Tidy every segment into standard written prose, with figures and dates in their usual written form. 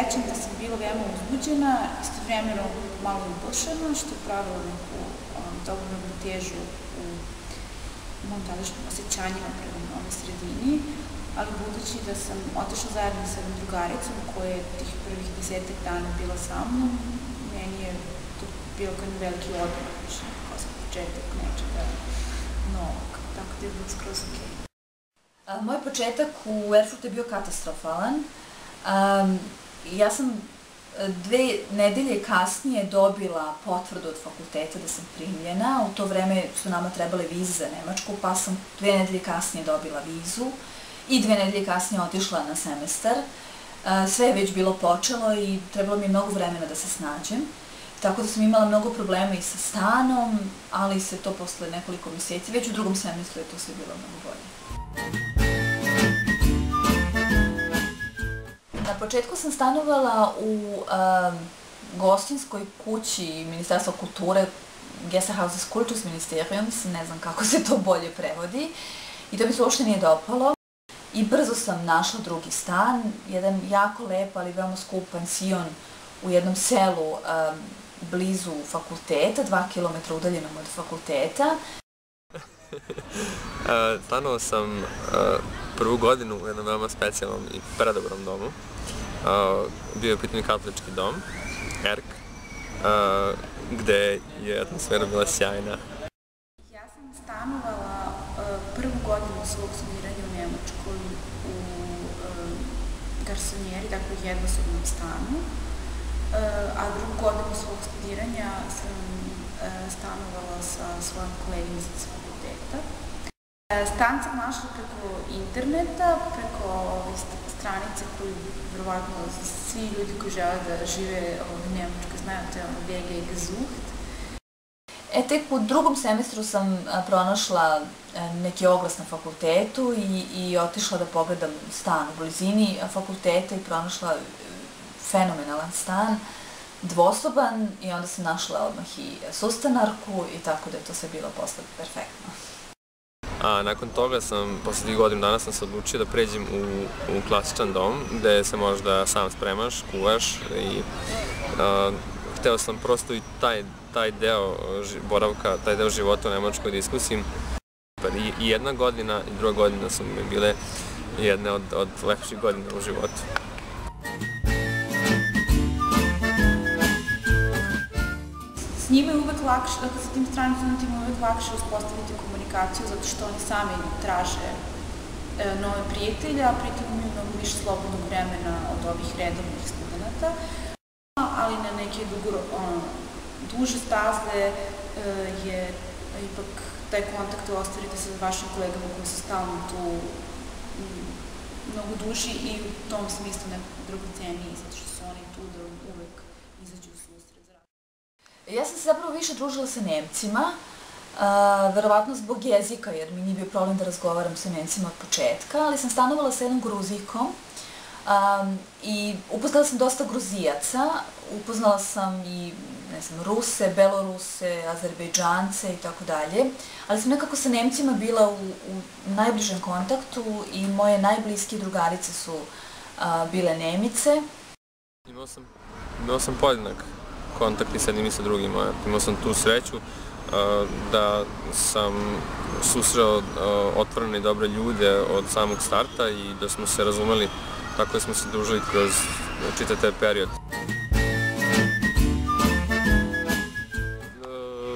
sećam da sam bila veoma uzbuđena, istovremeno malo uplašena, što je pravilo neku dobru ravnotežu u mojim tadašnjim osjećanjima prema novoj sredini, ali budući da sam otišla zajedno sa jednom drugaricom koja je tih prvih 10 dana bila sa mnom, meni je to bio kao veliki odmah, kao sam početak nečega novog, tako da je bilo skroz okej. Moj početak u Erfurtu je bio katastrofalan. Ja sam 2 nedelje kasnije dobila potvrdu od fakulteta da sam primljena. U to vreme su nama trebale vize za Nemačku, pa sam 2 nedelje kasnije dobila vizu i 2 nedelje kasnije otišla na semestar. Sve je već bilo počelo i trebalo mi je mnogo vremena da se snađem. Tako da sam imala mnogo problema i sa stanom, ali se to posle nekoliko mjeseci, već u 2. semestru je to sve bilo mnogo bolje. Na početku sam stanovala u gostinskoj kući Ministarstva kulture, Gästehaus des Kultusministeriums, ne znam kako se to bolje prevodi, i to mi se uopšte nije dopalo. I brzo sam našla drugi stan, jedan jako lep, ali veoma skup pansion u jednom selu blizu fakulteta, 2 km udaljenom od fakulteta. Stanovao sam prvu godinu u jednom veoma specijalnom i predobrom domu. Bio je u pitanju katolički dom, ERK, gde je atmosfera bila sjajna. Ja sam stanovala prvu godinu svog studiranja u Nemačkoj u garsonjeri, dakle u jednosobnom stanu, a drugu godinu svog studiranja sam stanovala sa svojom koleginicom sa fakulteta. Stan sam našla preko interneta, preko stranice koju verovatno svi ljudi koji žele da žive u Nemačkoj znaju, to je WG gesucht. Tek u 2. semestru sam pronašla neki oglas na fakultetu i otišla da pogledam stan u blizini fakulteta i pronašla fenomenalan stan, dvosoban, i onda sam našla odmah i sustanarku i tako da je to sve bilo posle perfektno. A nakon toga sam, posle 2 godine dana sam se odlučio da pređem u klasičan dom, gde se možeš da sam spremaš, kuvaš i hteo sam prosto i taj deo boravka, taj deo života u Nemačkoj da iskusim. I 1 godina i 2 godina su mi bile jedne od lepših godina u životu. S njima je uvek lakše, dakle sa tim stranim studentima je uvek lakše uspostaviti komunikaciju zato što oni sami traže nove prijatelje, a pritom imaju mnogo više slobodnog vremena od ovih redovnih studenta. Ali na neke duže staze je ipak taj kontakt ostvarite sa vašim kolegama koji su stalno tu mnogo duži i u tom smislu nekako dragoceniji, zato što su oni tu da uvek izađu u susret. Ja sam se zapravo više družila sa Nemcima, verovatno zbog jezika, jer mi nije bio problem da razgovaram sa Nemcima od početka, ali sam stanovala sa jednom Gruzikom i upoznala sam dosta Gruzijaca, upoznala sam i, ne znam, Ruse, Beloruse, Azerbejdžance i tako dalje, ali sam nekako sa Nemcima bila u najbližem kontaktu i moje najbliskije drugarice su bile Nemice. Imao sam podjednak kontakt i sa jednim i sa drugima. Imao sam tu sreću da sam susreo otvorene i dobre ljude od samog starta i da smo se razumeli, tako da smo se družili kroz čitav taj period.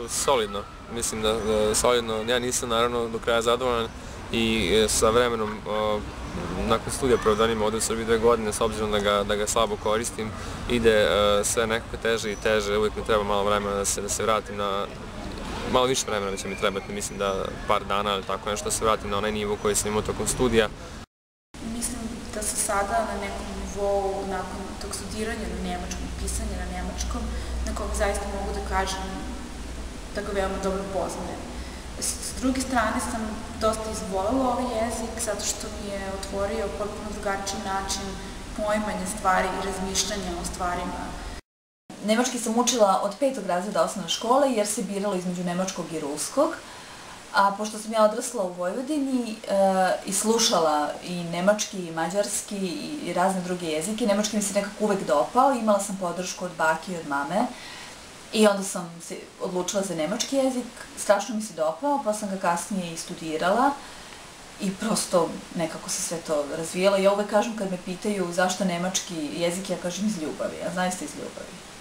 Solidno, mislim da solidno. Ja nisam naravno do kraja zadovoljan i sa vremenom, nakon studija prevodanjima ovde u Srbiji 2 godine, s obzirom da ga slabo koristim, ide sve nekako teže i teže, uvijek mi treba malo vremena da se vratim na, malo više vremena da će mi trebati, mislim da par dana ili tako nešto, da se vratim na onaj nivo koji sam imao tokom studija. Mislim da se sada na nekom nivou, nakon tog studiranja na njemačkom, pisanja na njemačkom, na koga zaista mogu da kažem da ga veoma dobro poznajem. S druge strane sam dosta izvolela ovaj jezik zato što mi je otvorio potpuno drugačiji način poimanja stvari i razmišljanja o stvarima. Nemački sam učila od 5. razreda osnovne škole jer se biralo između nemačkog i ruskog. A pošto sam ja odrasla u Vojvodini i slušala i nemački i mađarski i razne druge jezike, nemački mi se nekako uvek dopao, imala sam podršku od bake i od mame i onda sam se odlučila za nemački jezik, strašno mi se dopao, pa sam ga kasnije i studirala i prosto nekako se sve to razvijalo. Ja uvek kažem kad me pitaju zašto nemački jezik, ja kažem iz ljubavi, a zaista iz ljubavi.